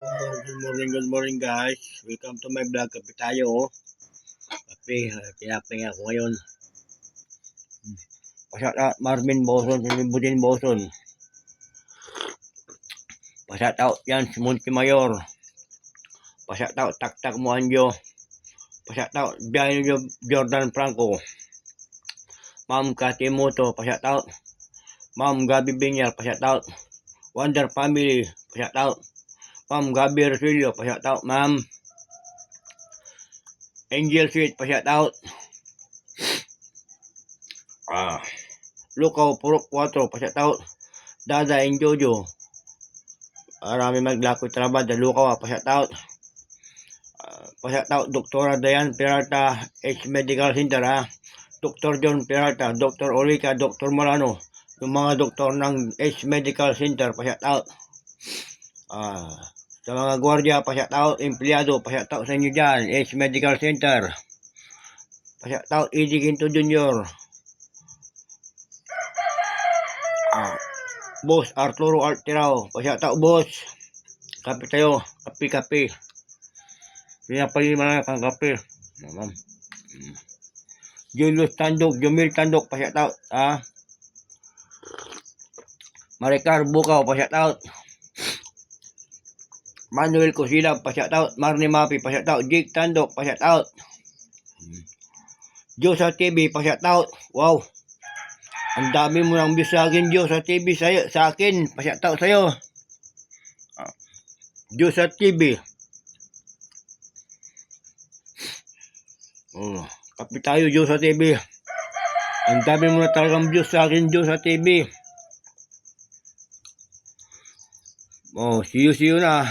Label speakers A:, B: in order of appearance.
A: Good morning guys. Welcome to my vlog. Kape tayo. Kape, tinapay ako ngayon. Pasat Marvin Boson, Budin Boson. Pasat out yan si Montemayor. Pasat out Tak Muanjo. Pasat out Jordan Franco. Ma'am Katimoto, pasat out. Ma'am Gabi Binyal, pasat out. Wonder Family, pasat out. Ma'am Gabi Rosilio, pasat out. Ma'am Angel Sweet, pasat out. Lukaw Purok 4, pasat out. Dada and Jojo. Marami maglakoy trabaho. Lukaw, pasat out. Pasat out. Doktora Dayan Peralta, H Medical Center, Dr. John Peralta, Dr. Olica, Dr. Molano. Yung mga doktor ng H Medical Center, pasat out. Sa mga gwardiya, pasat out. Empleyado, pasat out sa inyo dyan, H Medical Center. Pasat out. Eddie Quinto Jr. Boss Arturo Altirao, pasat out boss. Kape tayo, kape. Pinapalima na kang kape. Julius Tandok, Jumil Tandok, pasat out. Maricar Bukaw, pasat out. Manuel Cosila, pasat out. Marnie Mapi, pasat out. Jake Tandok, pasat out. Josa TV, pasat out. Wow. Ang dami mo nang views sa akin, Josa TV, sa akin. Pasat out sa'yo. Josa TV. Kape tayo, Josa TV. Ang dami mo na talagang views sa akin, Josa TV. See you na.